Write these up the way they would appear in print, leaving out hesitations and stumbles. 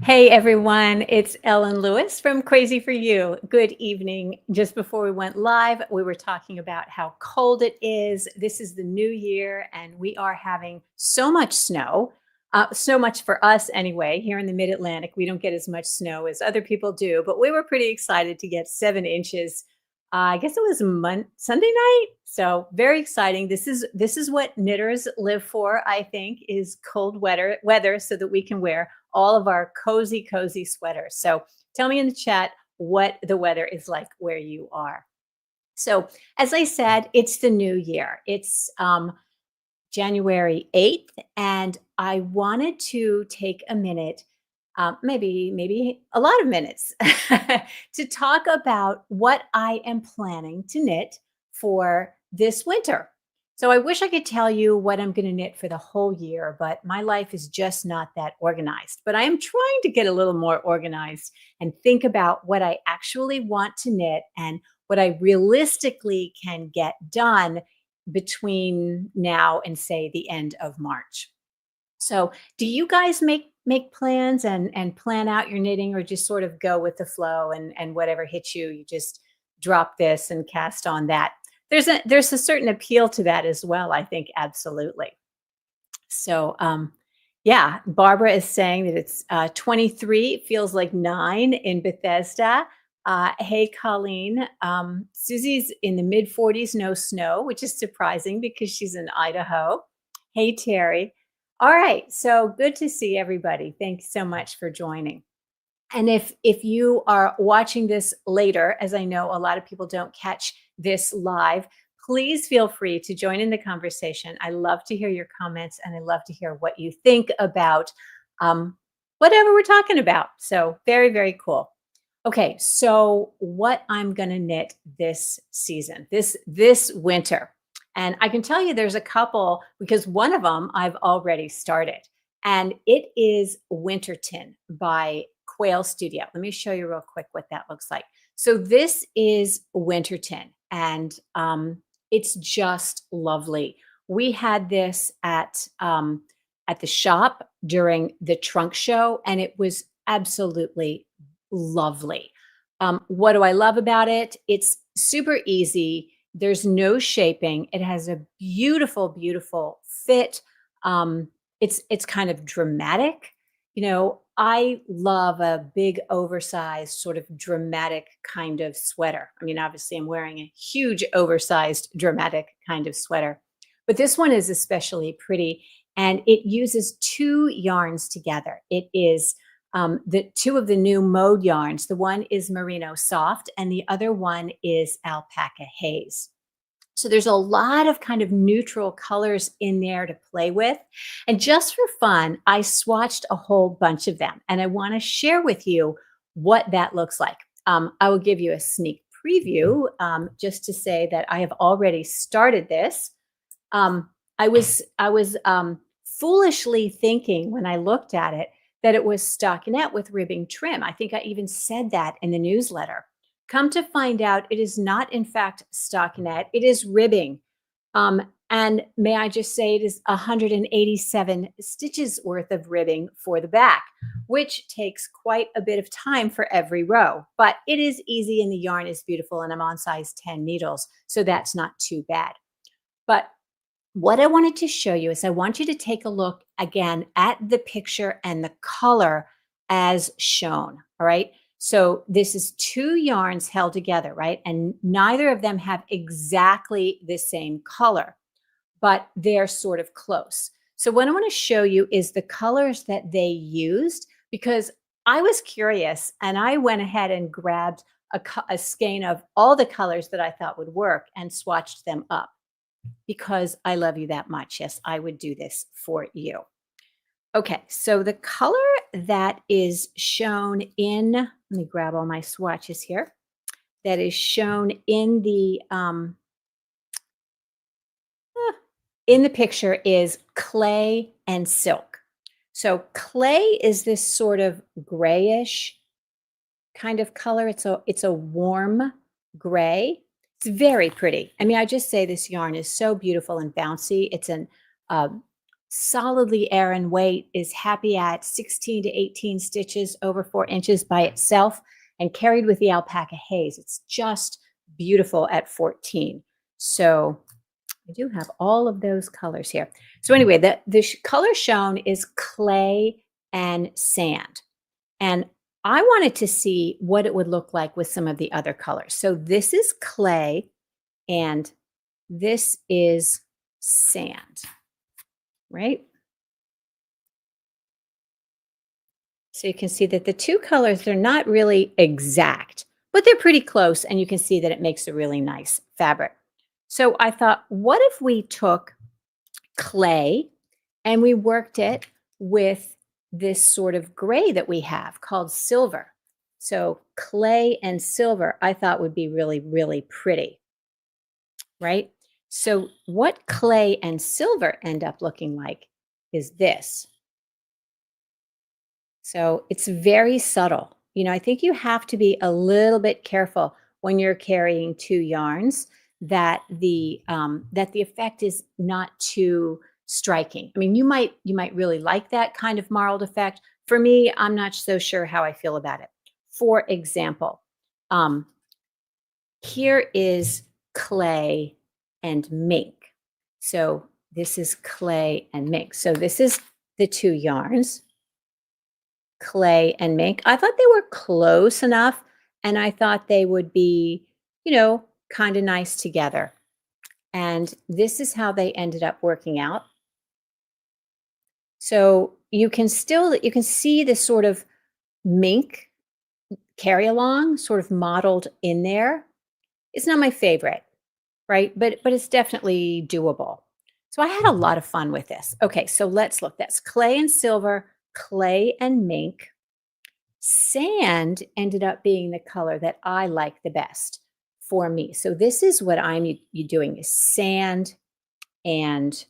Hey everyone, it's Ellen Lewis from Crazy for You. Good evening. Just before we went live, we were talking about how cold it is. This is the new year, and we are having so much snow. So much for us anyway. Here in the mid Atlantic, we don't get as much snow as other people do, but we were pretty excited to get 7 inches. I guess it was Sunday night. So very exciting. This is what knitters live for, I think, is cold weather so that we can wear all of our cozy sweaters. So tell me in the chat what the weather is like where you are. So, as I said, it's the new year. It's January 8th, and I wanted to take a minute, maybe a lot of minutes, to talk about what I am planning to knit for this winter. So I wish I could tell you what I'm going to knit for the whole year, but my life is just not that organized. But I am trying to get a little more organized and think about what I actually want to knit and what I realistically can get done between now and say the end of March. So, do you guys make plans and plan out your knitting, or just sort of go with the flow and whatever hits you, you just drop this and cast on that? There's a certain appeal to that as well, I think, absolutely. So, yeah, Barbara is saying that it's 23, feels like 9 in Bethesda. Hey, Colleen. Susie's in the mid 40s, no snow, which is surprising because she's in Idaho. Hey, Terry. All right, so good to see everybody. Thanks so much for joining. And if you are watching this later, as I know a lot of people don't catch this live, please feel free to join in the conversation. I love to hear your comments, and I love to hear what you think about whatever we're talking about. So very cool. Okay, so what I'm going to knit this season, this winter. And I can tell you there's a couple, because one of them I've already started, and it is Winterton by Quail Studio. Let me show you real quick what that looks like. So this is Winterton, and it's just lovely. We had this at the shop during the trunk show, and it was absolutely lovely. What do I love about it? It's super easy. There's no shaping. It has a beautiful fit. It's kind of dramatic. I love a big, oversized, sort of dramatic kind of sweater. I mean, obviously, I'm wearing a huge, oversized, dramatic kind of sweater, but this one is especially pretty, and it uses two yarns together. It is the two of the new mode yarns. The one is Merino Soft, and the other one is Alpaca Haze. So there's a lot of kind of neutral colors in there to play with. And just for fun, I swatched a whole bunch of them, and I want to share with you what that looks like. I will give you a sneak preview, just to say that I have already started this. I was foolishly thinking when I looked at it that it was stockinette with ribbing trim. I think I even said that in the newsletter. Come to find out, it is not, in fact, stockinette. It is ribbing. And may I just say, it is 187 stitches worth of ribbing for the back, which takes quite a bit of time for every row. But it is easy, and the yarn is beautiful, and I'm on size 10 needles, so that's not too bad. But what I wanted to show you is I want you to take a look again at the picture and the color as shown. All right. So this is two yarns held together, right? And neither of them have exactly the same color, but they're sort of close. So what I want to show you is the colors that they used, because I was curious and I went ahead and grabbed a skein of all the colors that I thought would work and swatched them up, because I love you that much. Yes, I would do this for you. Okay, so the color that is shown in, let me grab all my swatches here, that is shown in the picture is clay and silk. So clay is this sort of grayish kind of color. It's a warm gray. It's very pretty. I mean, I just say this yarn is so beautiful and bouncy. It's an solidly Aran weight, is happy at 16 to 18 stitches over 4 inches by itself, and carried with the Alpaca Haze. It's just beautiful at 14. So I do have all of those colors here. So anyway, the color shown is clay and sand. And I wanted to see what it would look like with some of the other colors. So this is clay and this is sand, right? So you can see that the two colors, they're not really exact, but they're pretty close. And you can see that it makes a really nice fabric. So I thought, what if we took clay and we worked it with this sort of gray that we have called silver. So clay and silver, I thought would be really, really pretty, right? So what clay and silver end up looking like is this. So it's very subtle. You know, I think you have to be a little bit careful when you're carrying two yarns that the effect is not too striking. I mean, you might really like that kind of marled effect. For me, I'm not so sure how I feel about it. For example, here is clay and mink. So this is clay and mink. So this is the two yarns, clay and mink. I thought they were close enough, and I thought they would be, you know, kind of nice together. And this is how they ended up working out. So you can see this sort of mink carry along sort of modeled in there. It's not my favorite, right? But it's definitely doable. So I had a lot of fun with this. Okay, so let's look. That's clay and silver, clay and mink. Sand ended up being the color that I like the best for me. So this is what I'm doing is sand and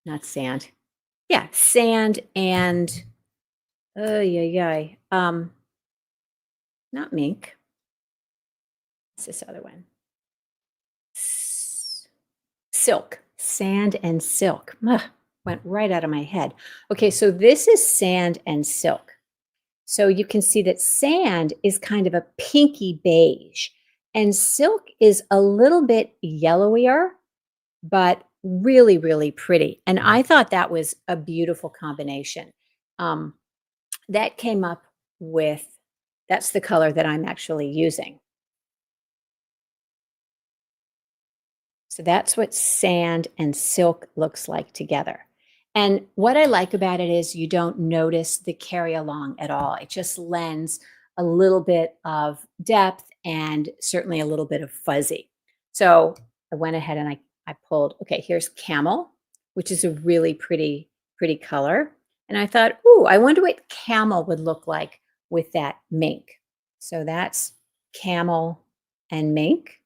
not sand. Yeah, sand and not mink. What's this other one? Silk, sand and silk. Ugh, went right out of my head. Okay, so this is sand and silk. So you can see that sand is kind of a pinky beige and silk is a little bit yellowier, but really, really pretty. And I thought that was a beautiful combination. That came up with, that's the color that I'm actually using. So that's what sand and silk looks like together. And what I like about it is you don't notice the carry along at all. It just lends a little bit of depth and certainly a little bit of fuzzy. So I went ahead and I pulled, okay, here's camel, which is a really pretty, pretty color. And I thought, ooh, I wonder what camel would look like with that mink. So that's camel and mink.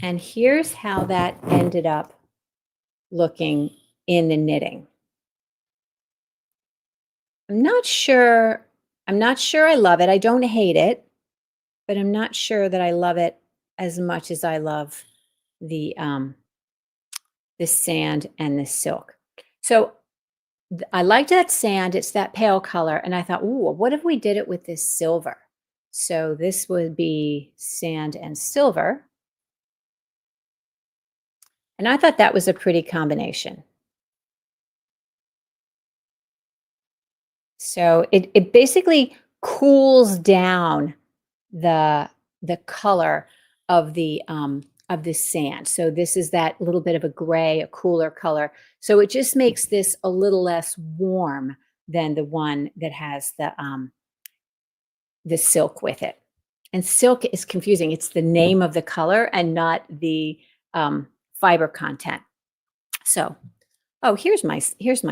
And here's how that ended up looking in the knitting. I'm not sure I love it. I don't hate it, but I'm not sure that I love it as much as I love the sand and the silk. So I liked that sand. It's that pale color. And I thought, ooh, what if we did it with this silver? So this would be sand and silver. And I thought that was a pretty combination. So it basically cools down the color of the sand. So this is that little bit of a gray, a cooler color. So it just makes this a little less warm than the one that has the silk with it. And silk is confusing. It's the name of the color and not the fiber content. So, oh, here's my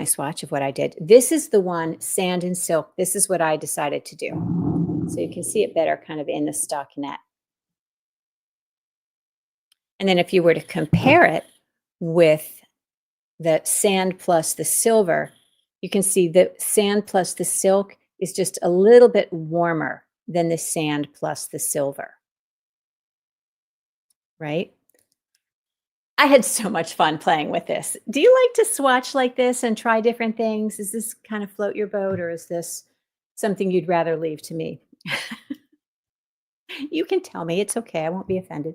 swatch of what I did. This is the one, sand and silk. This is what I decided to do. So you can see it better kind of in the stockinette. And then if you were to compare it with the sand plus the silver, you can see the sand plus the silk is just a little bit warmer than the sand plus the silver, right? I had so much fun playing with this. Do you like to swatch like this and try different things? Does this kind of float your boat, or is this something you'd rather leave to me? You can tell me. It's okay. I won't be offended.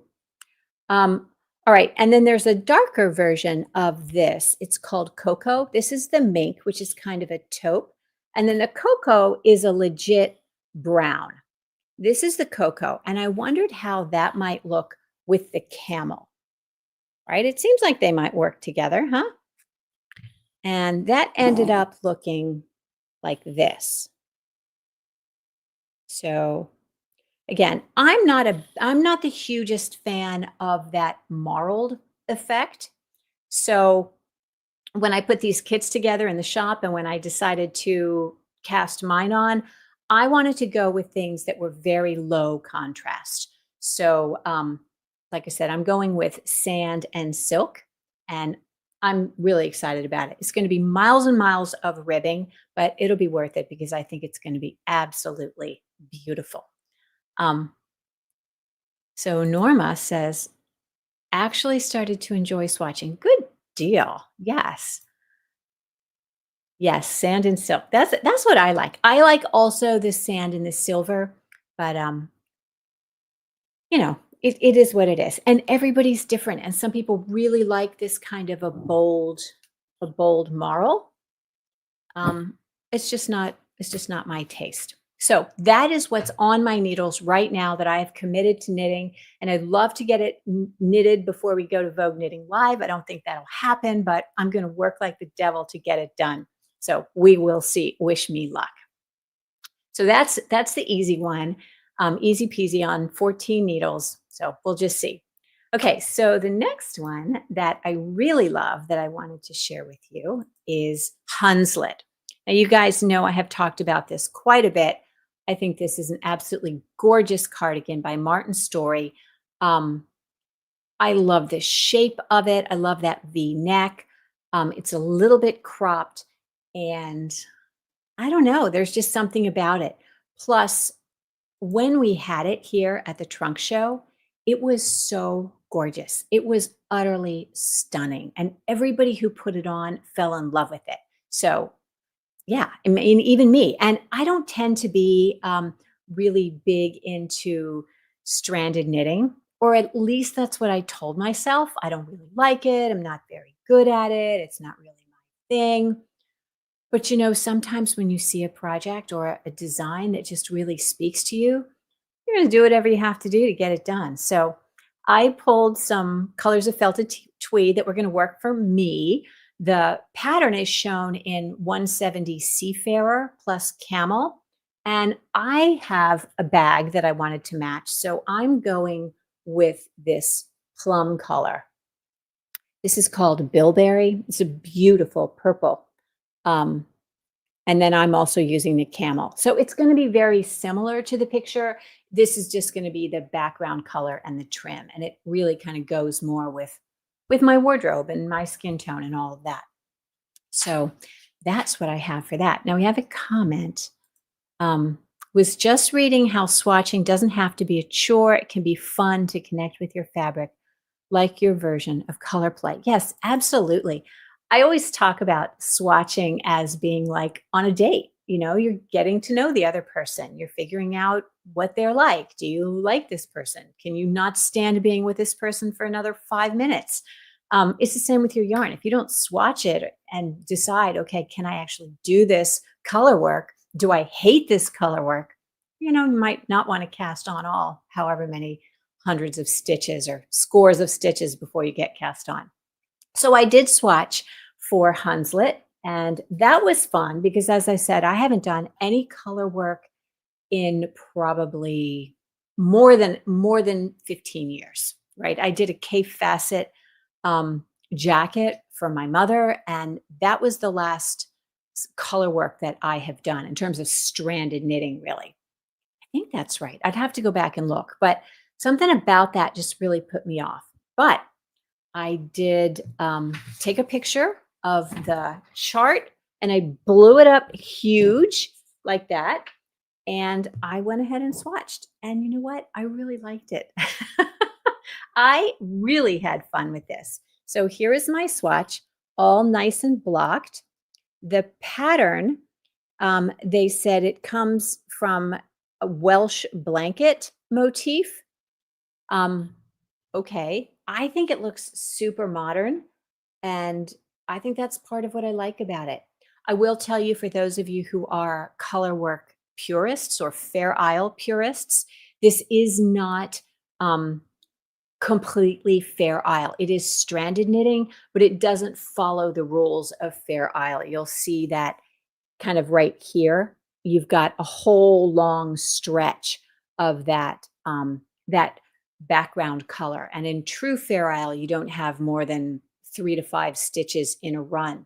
All right. And then there's a darker version of this. It's called Cocoa. This is the mink, which is kind of a taupe. And then the cocoa is a legit brown. This is the cocoa. And I wondered how that might look with the camel, right? It seems like they might work together, huh? And that ended up looking like this. So again, I'm not the hugest fan of that marled effect. So when I put these kits together in the shop and when I decided to cast mine on, I wanted to go with things that were very low contrast. So like I said, I'm going with sand and silk, and I'm really excited about it. It's going to be miles and miles of ribbing, but it'll be worth it because I think it's going to be absolutely beautiful. Um, so Norma says, actually started to enjoy swatching. Good deal. Yes. Yes, sand and silk. That's what I like. I like also the sand and the silver, but it is what it is. And everybody's different. And some people really like this kind of a bold marl. It's just not my taste. So that is what's on my needles right now that I have committed to knitting. And I'd love to get it knitted before we go to Vogue Knitting Live. I don't think that'll happen, but I'm going to work like the devil to get it done. So we will see. Wish me luck. So that's the easy one. Easy peasy on 14 needles. So we'll just see. Okay, so the next one that I really love that I wanted to share with you is Hunslett. Now, you guys know I have talked about this quite a bit. I think this is an absolutely gorgeous cardigan by Martin Story. I love the shape of it. I love that V neck. It's a little bit cropped, and I don't know, there's just something about it. Plus, when we had it here at the trunk show, it was so gorgeous. It was utterly stunning. And everybody who put it on fell in love with it. So, yeah, I mean, even me. And I don't tend to be really big into stranded knitting, or at least that's what I told myself. I don't really like it. I'm not very good at it. It's not really my thing. But sometimes when you see a project or a design that just really speaks to you, you're going to do whatever you have to do to get it done. So I pulled some colors of felted tweed that were going to work for me. The pattern is shown in 170 Seafarer plus Camel. And I have a bag that I wanted to match. So I'm going with this plum color. This is called Bilberry. It's a beautiful purple. And then I'm also using the camel. So it's going to be very similar to the picture. This is just going to be the background color and the trim. And it really kind of goes more with my wardrobe and my skin tone and all of that. So that's what I have for that. Now we have a comment. Was just reading how swatching doesn't have to be a chore. It can be fun to connect with your fabric, like your version of color play. Yes, absolutely. I always talk about swatching as being like on a date. You're getting to know the other person. You're figuring out what they're like. Do you like this person? Can you not stand being with this person for another 5 minutes? It's the same with your yarn. If you don't swatch it and decide, okay, can I actually do this color work? Do I hate this color work? You might not want to cast on all, however many hundreds of stitches or scores of stitches before you get cast on. So I did swatch for Hunslett, and that was fun because, as I said, I haven't done any color work in probably more than 15 years, right? I did a Cape Facet jacket for my mother, and that was the last color work that I have done in terms of stranded knitting, really. I think that's right. I'd have to go back and look, but something about that just really put me off. But I did take a picture of the chart and I blew it up huge like that. And I went ahead and swatched. And you know what? I really liked it. I really had fun with this. So here is my swatch, all nice and blocked. The pattern, they said it comes from a Welsh blanket motif. Um, okay. I think it looks super modern, and I think that's part of what I like about it. I will tell you, for those of you who are color work purists or Fair Isle purists, this is not um, completely Fair Isle. It is stranded knitting, but it doesn't follow the rules of Fair Isle. You'll see that kind of right here. You've got a whole long stretch of that background color. And in true Fair Isle, you don't have more than 3 to 5 stitches in a run.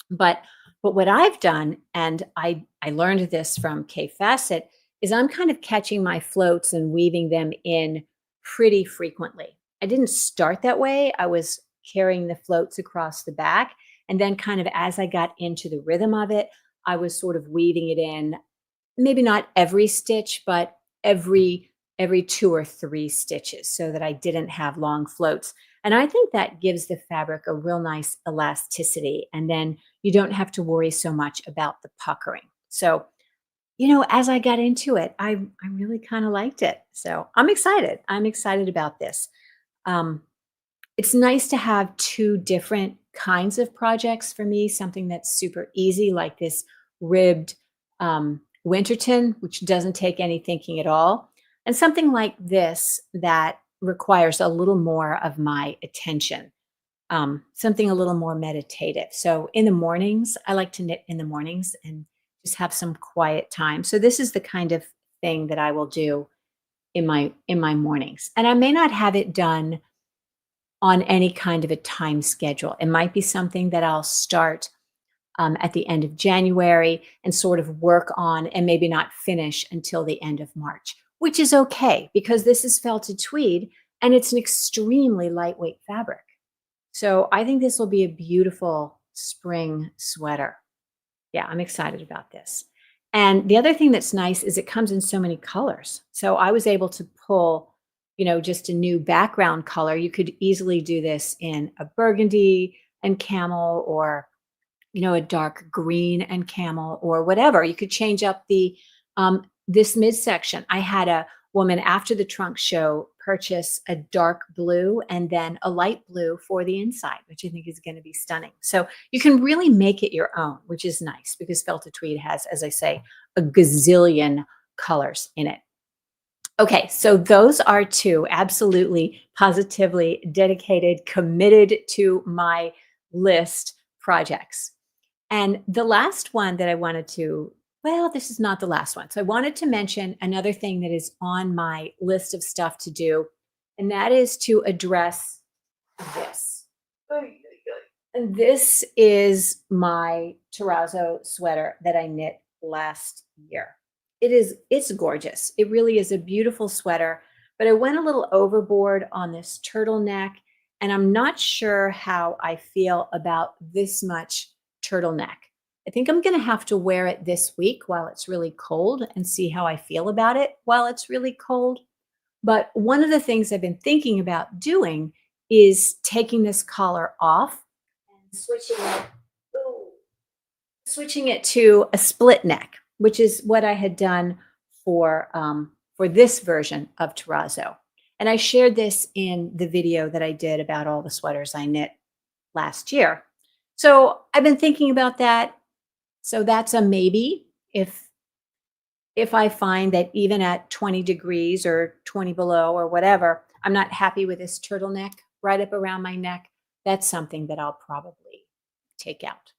But what I've done, and I learned this from Kay Fassett, is I'm kind of catching my floats and weaving them in pretty frequently. I didn't start that way. I was carrying the floats across the back, and then kind of as I got into the rhythm of it, I was sort of weaving it in, maybe not every stitch, but every 2 or 3 stitches, so that I didn't have long floats. And I think that gives the fabric a real nice elasticity. And then you don't have to worry so much about the puckering. So, as I got into it, I really kind of liked it. So I'm excited. I'm excited about this. Um, it's nice to have 2 different kinds of projects for me, something that's super easy, like this ribbed Winterton, which doesn't take any thinking at all, and something like this that requires a little more of my attention, something a little more meditative. So in the mornings, I like to knit in the mornings and just have some quiet time. So this is the kind of thing that I will do in my mornings. And I may not have it done on any kind of a time schedule. It might be something that I'll start at the end of January and sort of work on and maybe not finish until the end of March, which is okay because this is felted tweed and it's an extremely lightweight fabric. So I think this will be a beautiful spring sweater. Yeah, I'm excited about this. And the other thing that's nice is it comes in so many colors. So I was able to pull, just a new background color. You could easily do this in a burgundy and camel, or a dark green and camel, or whatever. You could change up this midsection. I had a woman after the trunk show purchase a dark blue and then a light blue for the inside, which I think is going to be stunning. So you can really make it your own, which is nice because felted tweed has, as I say, a gazillion colors in it. Okay, so those are 2 absolutely, positively dedicated, committed to my list projects. And the last one that I wanted to, well, this is not the last one. So I wanted to mention another thing that is on my list of stuff to do, and that is to address this. And this is my terrazzo sweater that I knit last year. It's gorgeous. It really is a beautiful sweater, but I went a little overboard on this turtleneck, and I'm not sure how I feel about this much turtleneck. I think I'm going to have to wear it this week while it's really cold and see how I feel about it while it's really cold. But one of the things I've been thinking about doing is taking this collar off and switching it to a split neck, which is what I had done for this version of terrazzo. And I shared this in the video that I did about all the sweaters I knit last year. So I've been thinking about that. So that's a maybe if I find that even at 20 degrees or 20 below or whatever, I'm not happy with this turtleneck right up around my neck, that's something that I'll probably take out.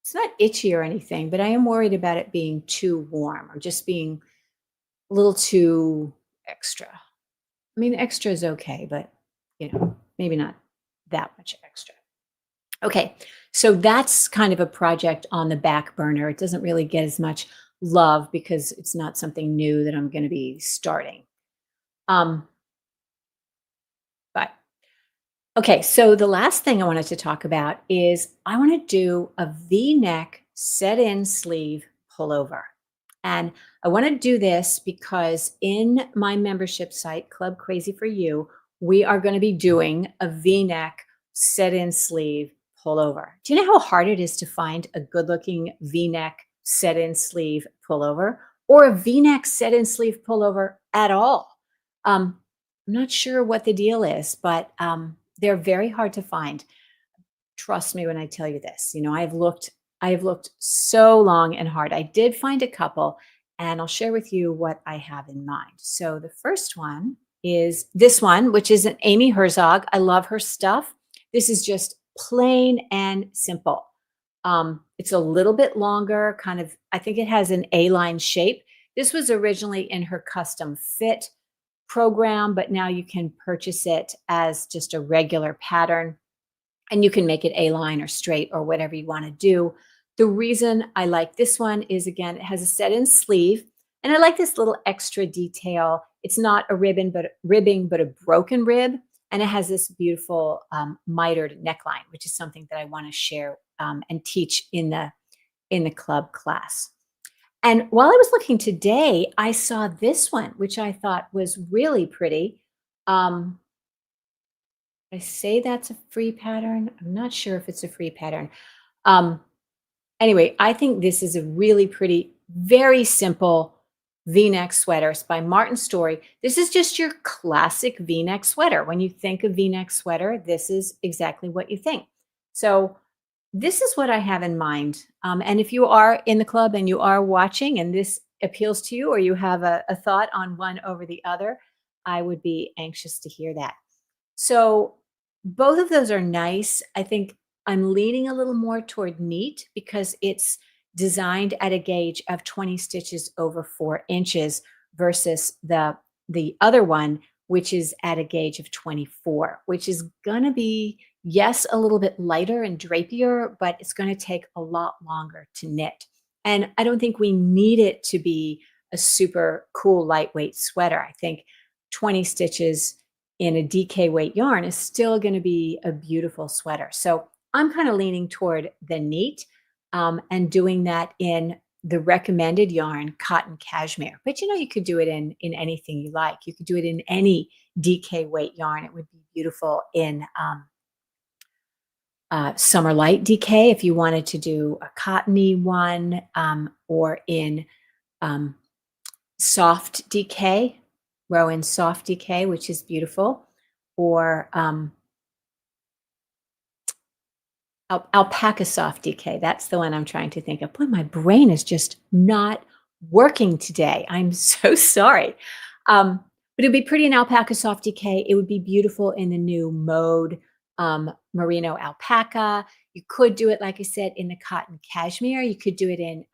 It's not itchy or anything, but I am worried about it being too warm or just being a little too extra. I mean, extra is okay, but maybe not that much extra. Okay, so that's kind of a project on the back burner. It doesn't really get as much love because it's not something new that I'm going to be starting. But okay, so the last thing I wanted to talk about is I want to do a V-neck set-in sleeve pullover. And I want to do this because in my membership site, Club Crazy for You, we are going to be doing a V-neck set-in sleeve pullover. Do you know how hard it is to find a good-looking V-neck set-in sleeve pullover or a V-neck set-in sleeve pullover at all? I'm not sure what the deal is, but they're very hard to find. Trust me when I tell you this. I have looked so long and hard. I did find a couple, and I'll share with you what I have in mind. So the first one is this one, which is an Amy Herzog. I love her stuff. This is just plain and simple. It's a little bit longer, kind of, I think it has an A-line shape. This was originally in her custom fit program, but now you can purchase it as just a regular pattern and you can make it A-line or straight or whatever you want to do. The reason I like this one is, again, it has a set-in sleeve, and I like this little extra detail. It's not a ribbing, but a broken rib, and it has this beautiful mitered neckline, which is something that I want to share and teach in the club class. And while I was looking today, I saw this one, which I thought was really pretty. I say that's a free pattern. I'm not sure if it's a free pattern. Um, anyway, I think this is a really pretty, very simple V-neck sweater. It's by Martin Story. This is just your classic V-neck sweater. When you think of V-neck sweater, this is exactly what you think. So this is what I have in mind. And if you are in the club and you are watching and this appeals to you, or you have a thought on one over the other, I would be anxious to hear that. So both of those are nice. I think I'm leaning a little more toward neat because it's designed at a gauge of 20 stitches over 4 inches versus the other one, which is at a gauge of 24, which is going to be, yes, a little bit lighter and drapier, but it's going to take a lot longer to knit. And I don't think we need it to be a super cool, lightweight sweater. I think 20 stitches in a DK weight yarn is still going to be a beautiful sweater. So I'm kind of leaning toward the neat and doing that in the recommended yarn, cotton cashmere. But you could do it in anything you like. You could do it in any DK weight yarn. It would be beautiful in Summer Light DK if you wanted to do a cottony one, or in soft DK, Rowan soft DK, which is beautiful, or Alpaca soft DK. That's the one I'm trying to think of. Boy, my brain is just not working today. I'm so sorry. But it'd be pretty in Alpaca soft DK. It would be beautiful in the new mode Merino alpaca. You could do it, like I said, in the cotton cashmere. You could do it in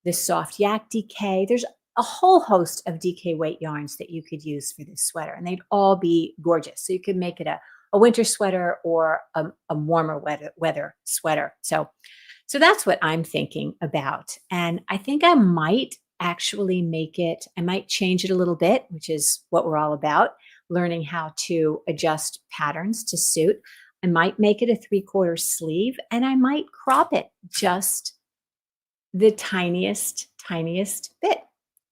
the soft yak DK. There's a whole host of DK weight yarns that you could use for this sweater, and they'd all be gorgeous. So you could make it a winter sweater or a warmer weather sweater. So that's what I'm thinking about. And I think I might actually I might change it a little bit, which is what we're all about, learning how to adjust patterns to suit. I might make it a 3/4 sleeve, and I might crop it just the tiniest bit.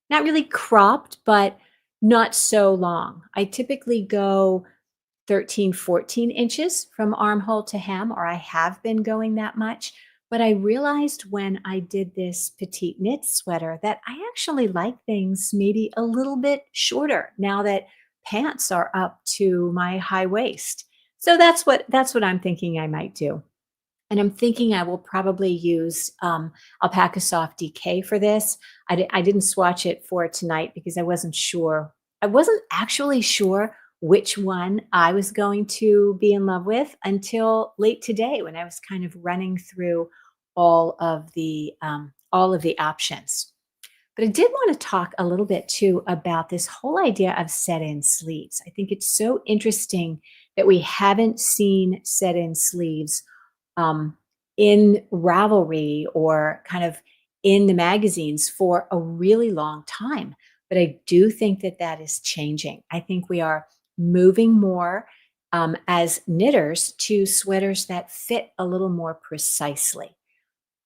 Not really cropped, but not so long. I typically go 13, 14 inches from armhole to hem, or I have been going that much. But I realized when I did this petite knit sweater that I actually like things maybe a little bit shorter now that pants are up to my high waist. So that's what I'm thinking I might do. And I'm thinking I will probably use Alpaca Soft DK for this. I didn't swatch it for tonight because I wasn't sure. I wasn't actually sure which one I was going to be in love with until late today when I was kind of running through all of the options. But I did want to talk a little bit too about this whole idea of set-in sleeves. I think it's so interesting that we haven't seen set-in sleeves in Ravelry or kind of in the magazines for a really long time. But I do think that is changing. I think we are moving more as knitters to sweaters that fit a little more precisely.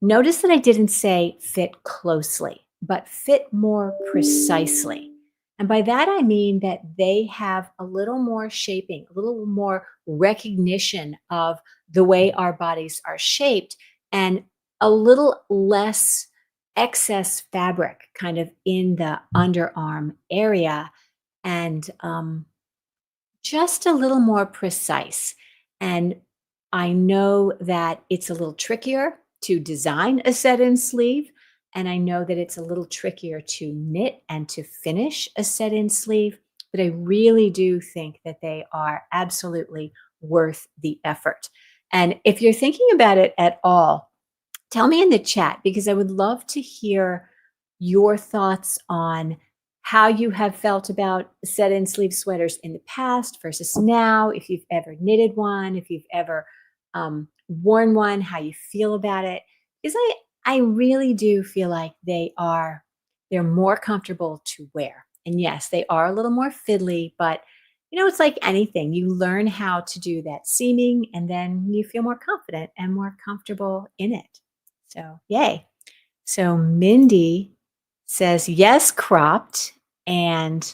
Notice that I didn't say fit closely, but fit more precisely. And by that, I mean that they have a little more shaping, a little more recognition of the way our bodies are shaped, and a little less excess fabric kind of in the underarm area, and just a little more precise. And I know that it's a little trickier to design a set in sleeve. And I know that it's a little trickier to knit and to finish a set in sleeve. But I really do think that they are absolutely worth the effort. And if you're thinking about it at all, tell me in the chat because I would love to hear your thoughts on how you have felt about set-in sleeve sweaters in the past versus now, if you've ever knitted one, if you've ever worn one, how you feel about it. Because I really do feel like they're more comfortable to wear. And yes, they are a little more fiddly, but it's like anything. You learn how to do that seaming and then you feel more confident and more comfortable in it. So, yay. So, Mindy says, yes, cropped, and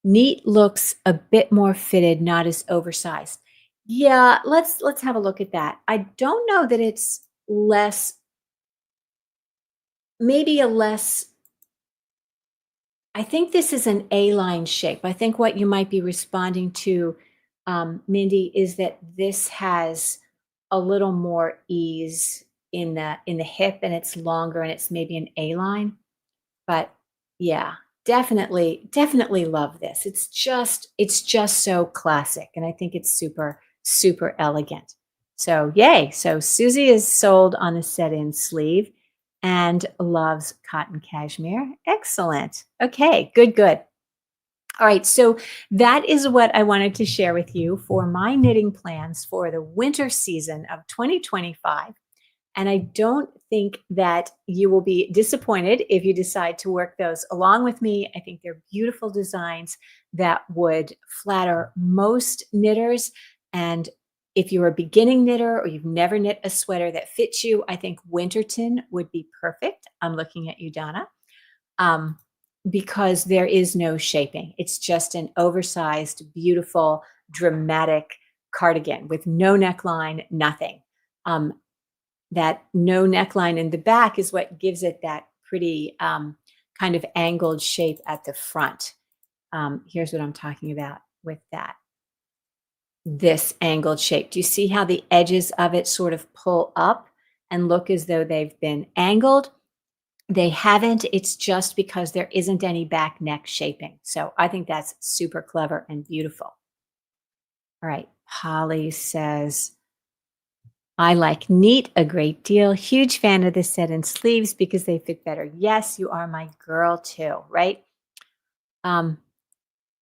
neat looks a bit more fitted, not as oversized. Yeah, let's have a look at that. I don't know that it's less, maybe a less, I think this is an A-line shape. I think what you might be responding to, Mindy, is that this has a little more ease in the hip, and it's longer, and it's maybe an A-line. But yeah, definitely love this. It's just so classic, and I think it's super, super elegant. So yay. So Susie is sold on the set-in sleeve and loves cotton cashmere. Excellent. Okay, good. All right, so that is what I wanted to share with you for my knitting plans for the winter season of 2025. And I don't think that you will be disappointed if you decide to work those along with me. I think they're beautiful designs that would flatter most knitters. And if you're a beginning knitter or you've never knit a sweater that fits you, I think Winterton would be perfect. I'm looking at you, Donna, because there is no shaping. It's just an oversized, beautiful, dramatic cardigan with no neckline, nothing. That no neckline in the back is what gives it that pretty kind of angled shape at the front. Here's what I'm talking about with that. This angled shape. Do you see how the edges of it sort of pull up and look as though they've been angled? They haven't. It's just because there isn't any back neck shaping. So I think that's super clever and beautiful. All right. Polly says, I like neat a great deal. Huge fan of the set-in sleeves because they fit better. Yes, you are my girl too, right?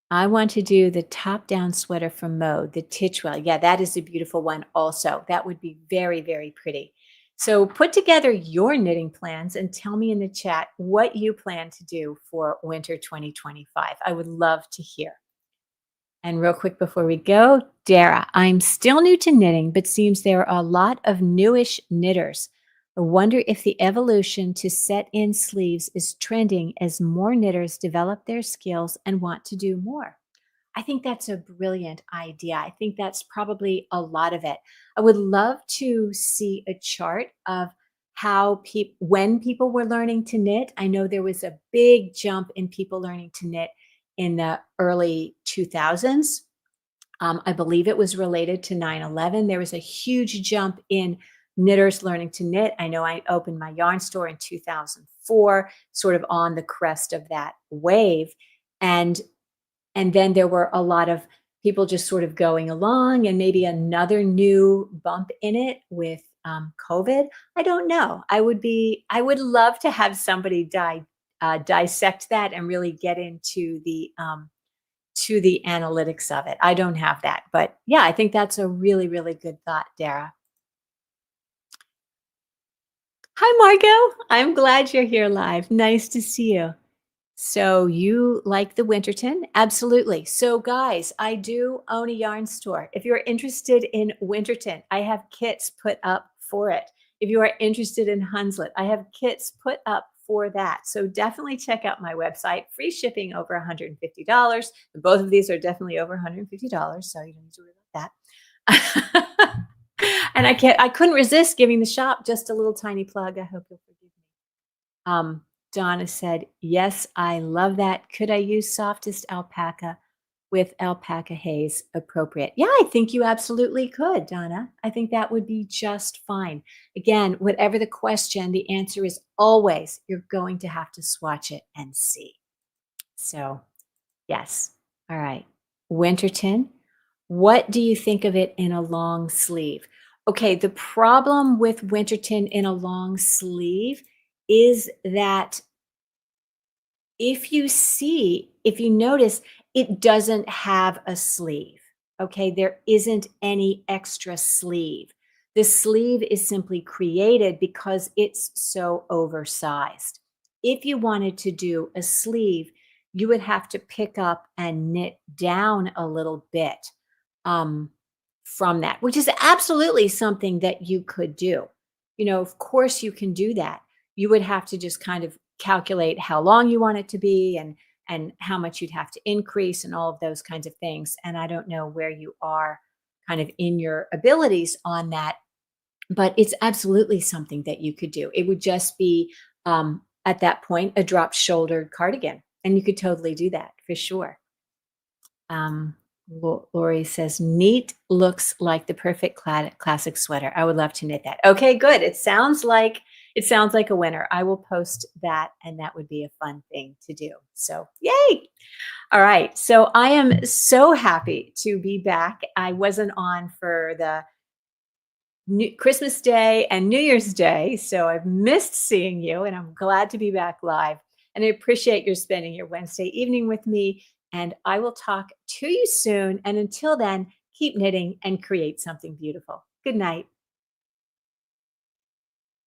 I want to do the top-down sweater from Mode, the Titchwell. Yeah, that is a beautiful one also. That would be very, very pretty. So put together your knitting plans and tell me in the chat what you plan to do for winter 2025. I would love to hear. And real quick before we go, Dara, I'm still new to knitting, but seems there are a lot of newish knitters. I wonder if the evolution to set-in sleeves is trending as more knitters develop their skills and want to do more. I think that's a brilliant idea. I think that's probably a lot of it. I would love to see a chart of how when people were learning to knit. I know there was a big jump in people learning to knit in the early 2000s. I believe it was related to 9/11. There was a huge jump in knitters learning to knit. I know I opened my yarn store in 2004, sort of on the crest of that wave. And then there were a lot of people just sort of going along, and maybe another new bump in it with COVID. I don't know. I would love to have somebody dissect that and really get into the analytics of it. I don't have that, but yeah, I think that's a really, really good thought, Dara. Hi, Margot. I'm glad you're here live. Nice to see you. So you like the Winterton? Absolutely. So guys, I do own a yarn store. If you're interested in Winterton, I have kits put up for it. If you are interested in Hunslett, I have kits put up for that. So definitely check out my website. Free shipping over $150. Both of these are definitely over $150, so you don't need to worry about that. And I couldn't resist giving the shop just a little tiny plug. I hope you'll forgive me. Donna said, yes, I love that. Could I use softest alpaca with alpaca haze appropriate? Yeah, I think you absolutely could, Donna. I think that would be just fine. Again, whatever the question, the answer is always you're going to have to swatch it and see. So, yes. All right. Winterton, what do you think of it in a long sleeve? Okay, the problem with Winterton in a long sleeve is that if you notice, it doesn't have a sleeve. Okay, there isn't any extra sleeve. The sleeve is simply created because it's so oversized. If you wanted to do a sleeve, you would have to pick up and knit down a little bit from that, which is absolutely something that you could do. Of course you can do that. You would have to just kind of calculate how long you want it to be and how much you'd have to increase and all of those kinds of things. And I don't know where you are kind of in your abilities on that, but it's absolutely something that you could do. It would just be at that point a drop shouldered cardigan, and you could totally do that for sure. Lori says, neat, looks like the perfect classic sweater. I would love to knit that. Okay, good. It sounds like a winner. I will post that, and that would be a fun thing to do. So yay. All right. So I am so happy to be back. I wasn't on for the Christmas Day and New Year's Day, so I've missed seeing you, and I'm glad to be back live. And I appreciate your spending your Wednesday evening with me. And I will talk to you soon. And until then, keep knitting and create something beautiful. Good night.